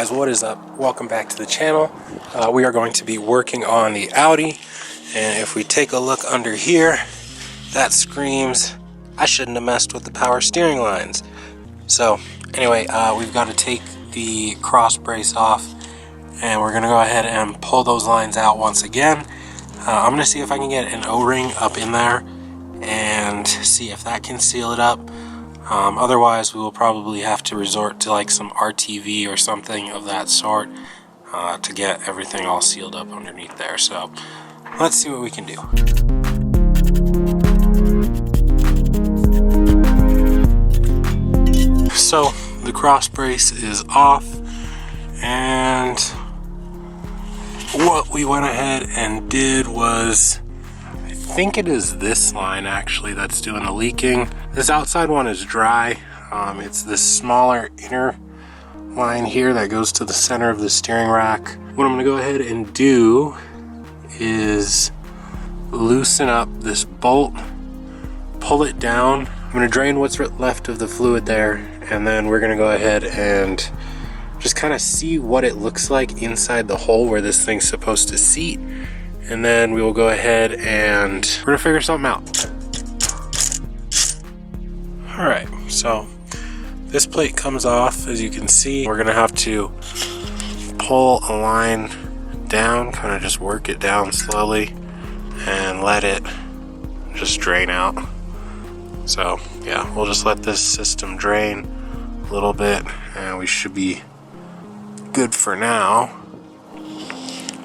guys, what is up? Welcome back to the channel. We are going to be working on the Audi, and if we take a look under here, that screams I shouldn't have messed with the power steering lines. So anyway, we've got to take the cross brace off, and we're gonna go ahead and pull those lines out once again. I'm gonna see if I can get an O-ring up in there and see if that can seal it up. Otherwise, we will probably have to resort to like some RTV or something of that sort to get everything all sealed up underneath there. So let's see what we can do. So the cross brace is off, and what we went ahead and did was, I think it is this line actually that's doing the leaking. This outside one is dry. It's this smaller inner line here that goes to the center of the steering rack. What I'm gonna go ahead and do is loosen up this bolt, pull it down. I'm gonna drain what's left of the fluid there, and then we're gonna go ahead and just kind of see what it looks like inside the hole where this thing's supposed to seat. And then we will go ahead and we're gonna figure something out. All right, so this plate comes off, as you can see. We're gonna have to pull a line down, kind of just work it down slowly and let it just drain out. So yeah, we'll just let this system drain a little bit and we should be good for now.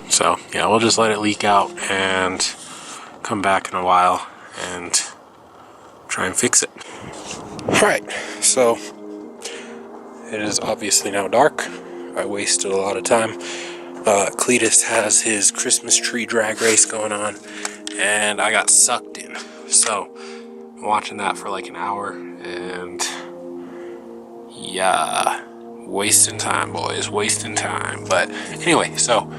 So yeah, we'll just let it leak out and come back in a while and try and fix it. Alright, so it is obviously now dark. I wasted a lot of time. Cletus has his Christmas tree drag race going on, and I got sucked in. So I'm watching that for like an hour, and yeah, wasting time, boys, wasting time. But anyway, so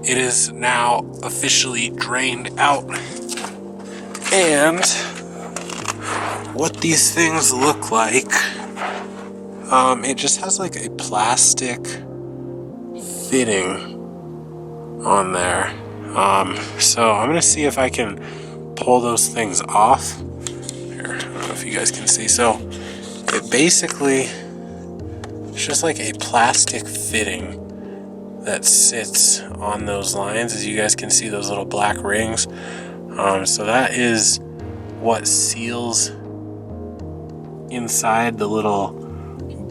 it is now officially drained out, and what these things look like, it just has like a plastic fitting on there. So I'm gonna see if I can pull those things off. Here, I don't know if you guys can see. So it basically, it's just like a plastic fitting that sits on those lines. As you guys can see, those little black rings. So that is what seals inside the little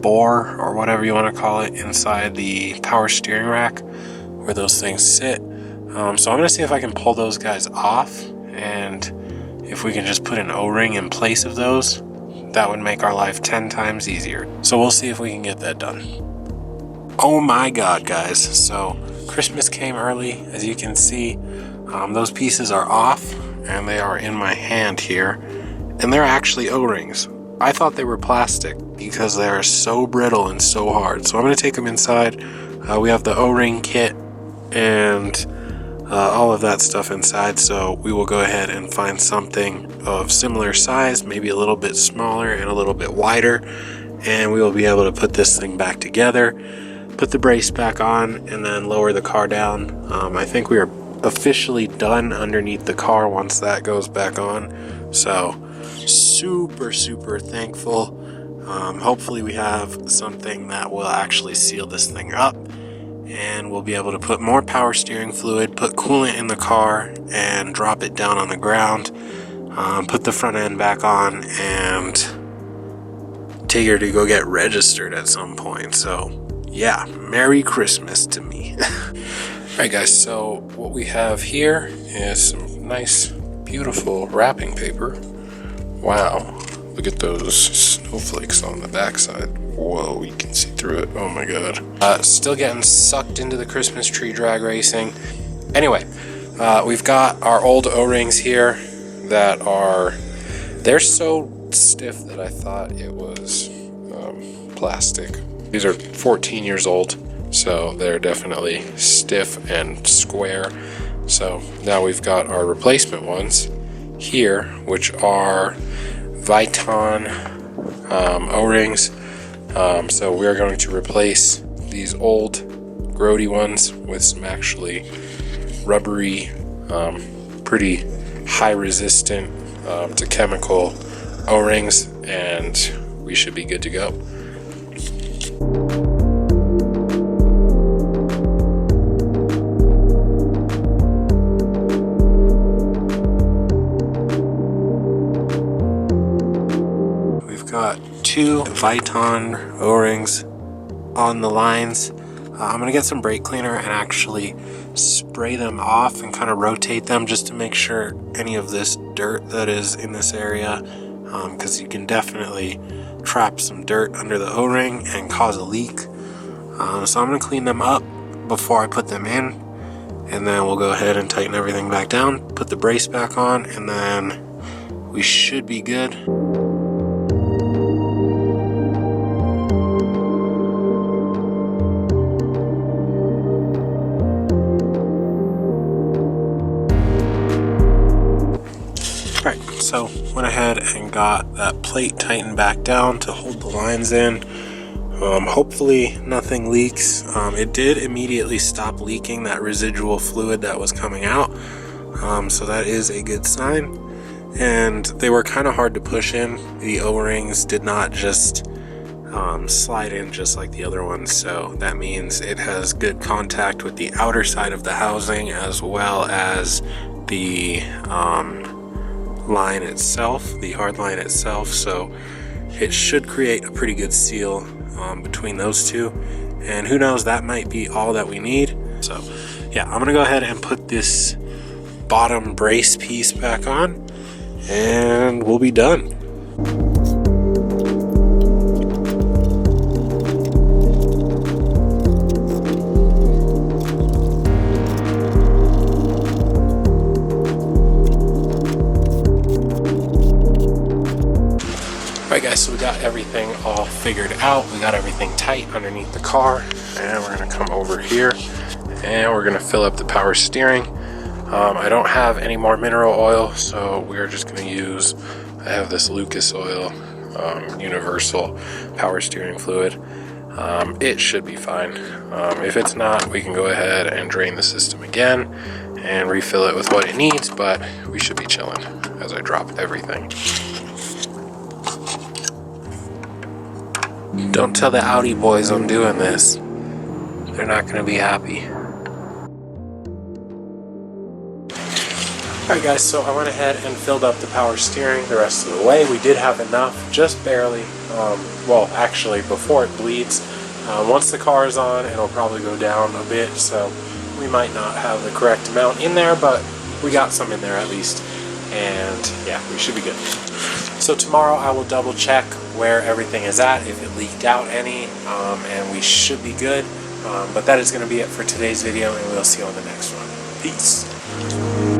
bore, or whatever you want to call it, inside the power steering rack where those things sit. So I'm gonna see if I can pull those guys off, and if we can just put an O-ring in place of those, that would make our life 10 times easier. So we'll see if we can get that done. Oh my god, guys, so Christmas came early. As you can see, those pieces are off and they are in my hand here, and they're actually O-rings. I thought they were plastic because they are so brittle and so hard. So I'm going to take them inside. We have the O-ring kit and all of that stuff inside. So we will go ahead and find something of similar size, maybe a little bit smaller and a little bit wider. And we will be able to put this thing back together, put the brace back on, and then lower the car down. I think we are officially done underneath the car once that goes back on. So super thankful. Hopefully we have something that will actually seal this thing up, and we'll be able to put more power steering fluid, put coolant in the car, and drop it down on the ground, put the front end back on, and take her to go get registered at some point. So yeah, Merry Christmas to me. Alright guys, so what we have here is some nice beautiful wrapping paper. Wow, look at those snowflakes on the backside. Whoa, you can see through it. Oh my god. Still getting sucked into the Christmas tree drag racing. Anyway, we've got our old O-rings here that are, they're so stiff that I thought it was plastic. These are 14 years old, so they're definitely stiff and square. So now we've got our replacement ones here, which are Viton O-rings. So we're going to replace these old grody ones with some actually rubbery, pretty high resistant to chemical O-rings, and we should be good to go. We've got 2 Viton O-rings on the lines. I'm gonna get some brake cleaner and actually spray them off and kind of rotate them just to make sure any of this dirt that is in this area, because you can definitely trap some dirt under the O-ring and cause a leak. So I'm gonna clean them up before I put them in, and then we'll go ahead and tighten everything back down, put the brace back on, and then we should be good. Alright, so went ahead and got that plate tightened back down to hold the lines in. Hopefully nothing leaks. It did immediately stop leaking that residual fluid that was coming out, so that is a good sign. And they were kind of hard to push in. The O-rings did not just slide in just like the other ones, so that means it has good contact with the outer side of the housing as well as the line itself, the hard line itself, so it should create a pretty good seal between those two, and who knows, that might be all that we need. So yeah, I'm gonna go ahead and put this bottom brace piece back on and we'll be done. Alright guys, so we got everything all figured out. We got everything tight underneath the car, and we're going to come over here and we're going to fill up the power steering. I don't have any more mineral oil, so we're just going to use, I have this Lucas oil, universal power steering fluid. It should be fine. If it's not, we can go ahead and drain the system again and refill it with what it needs, but we should be chilling as I drop everything. Don't tell the Audi boys I'm doing this. They're not going to be happy. Alright guys, so I went ahead and filled up the power steering the rest of the way. We did have enough, just barely. Well, actually, before it bleeds. Once the car is on, it'll probably go down a bit, so we might not have the correct amount in there, but we got some in there at least. And yeah, we should be good. So tomorrow I will double check where everything is at, if it leaked out any, and we should be good. But that is going to be it for today's video, and we'll see you on the next one. Peace.